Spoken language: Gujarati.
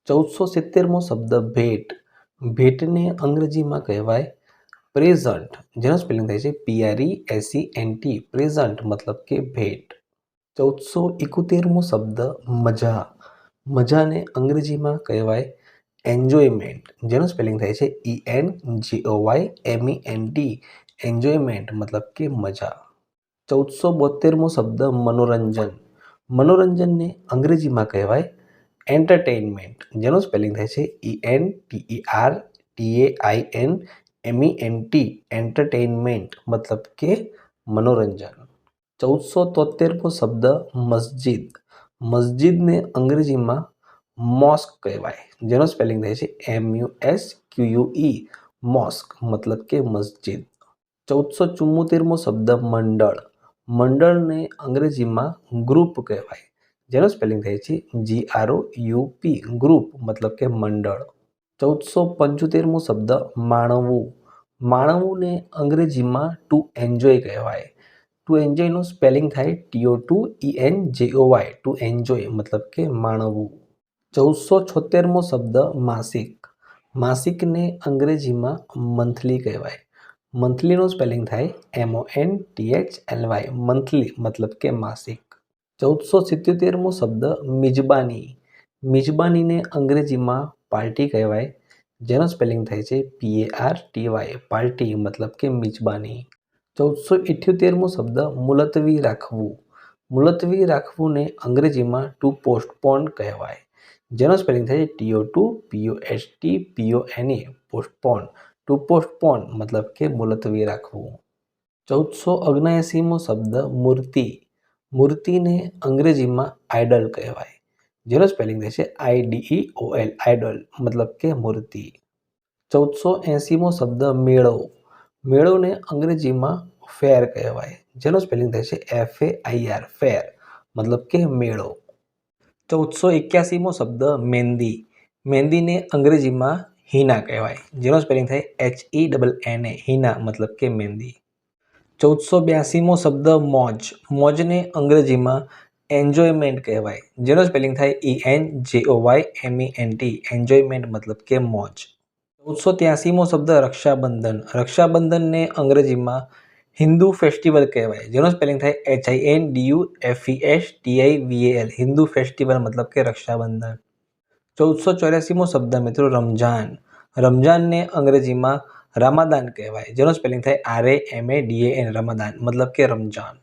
1470મો શબ્દ ભેટ. ભેટને અંગ્રેજીમાં કહેવાય પ્રેઝન્ટ, જેનો સ્પેલિંગ થાય છે PRESENT, પ્રેઝન્ટ મતલબ કે ભેટ. 1471મો શબ્દ મજા. મજાને અંગ્રેજીમાં કહેવાય એન્જોયમેન્ટ, જેનો સ્પેલિંગ થાય છે ENJOYMENT, એન્જોયમેન્ટ મતલબ કે મજા. 1472મો શબ્દ મનોરંજન. મનોરંજનને અંગ્રેજીમાં કહેવાય એન્ટરટેઇનમેન્ટ, જેનો સ્પેલિંગ થાય છે ENTERTAINMENT, એન્ટરટેઇનમેન્ટ મતલબ કે મનોરંજન. 1473મો શબ્દ મસ્જિદ. મસ્જિદને અંગ્રેજીમાં મોસ્ક કહેવાય, જેનો સ્પેલિંગ થાય છે MUSQUE, મોસ્ક મતલબ કે મસ્જિદ. 1474મો શબ્દ મંડળ. મંડળને અંગ્રેજીમાં ગ્રુપ કહેવાય, જેનો સ્પેલિંગ થાય છે GROUP, ગ્રુપ મતલબ કે મંડળ. 1475મો શબ્દ માણવું. માણવુંને અંગ્રેજીમાં ટુ એન્જોય કહેવાય. ટુ એન્જોયનું સ્પેલિંગ થાય TOTOENJOY, ટુ એન્જોય મતલબ કે માણવું. 1476મો શબ્દ માસિક. માસિકને અંગ્રેજીમાં મંથલી કહેવાય. મંથલીનું સ્પેલિંગ થાય MONTHLY, મંથલી મતલબ કે માસિક. 1477મો શબ્દ મિજબાની. મિજબાનીને અંગ્રેજીમાં પાર્ટી કહેવાય, જેનો સ્પેલિંગ થાય છે PARTY, પાર્ટી મતલબ કે મિજબાની. 1478મો શબ્દ મુલતવી રાખવું. મુલતવી રાખવુંને અંગ્રેજીમાં ટુ પોસ્ટપોન કહેવાય, જેનો સ્પેલિંગ થાય TOTOPOSTPONE, પોસ્ટપોન, ટુ પોસ્ટપોન મતલબ કે મુલતવી રાખવું. 1479મો શબ્દ મૂર્તિ. મૂર્તિને અંગ્રેજીમાં આઇડલ કહેવાય, જેનો સ્પેલિંગ થાય છે IDEOL, આઇડલ મતલબ કે મૂર્તિ. 1480મો શબ્દ મેળો. મેળોને અંગ્રેજીમાં ફેર કહેવાય, જેનો સ્પેલિંગ થાય છે FAIR, ફેર મતલબ કે મેળો. 1481મો શબ્દ મહેંદી. મહેંદીને અંગ્રેજીમાં હિના કહેવાય, જેનો સ્પેલિંગ થાય HENNA, હિના મતલબ કે મહેંદી. 1482મો શબ્દ મોજ. મોજને અંગ્રેજીમાં એન્જોયમેન્ટ કહેવાય, જેનો સ્પેલિંગ થાય ENJOYMENT, એન્જોયમેન્ટ મતલબ કે મોજ. 1483મો શબ્દ રક્ષાબંધન. રક્ષાબંધનને અંગ્રેજીમાં હિન્દુ ફેસ્ટિવલ કહેવાય, જેનો સ્પેલિંગ થાય HINDUFESTIVAL, હિન્દુ ફેસ્ટિવલ મતલબ કે રક્ષાબંધન. 1484મો શબ્દ મિત્રો રમઝાન. રમઝાનને અંગ્રેજીમાં રામાદાન કહેવાય, જેનો સ્પેલિંગ થાય RAMADAN, રમાદાન મતલબ કે રમઝાન.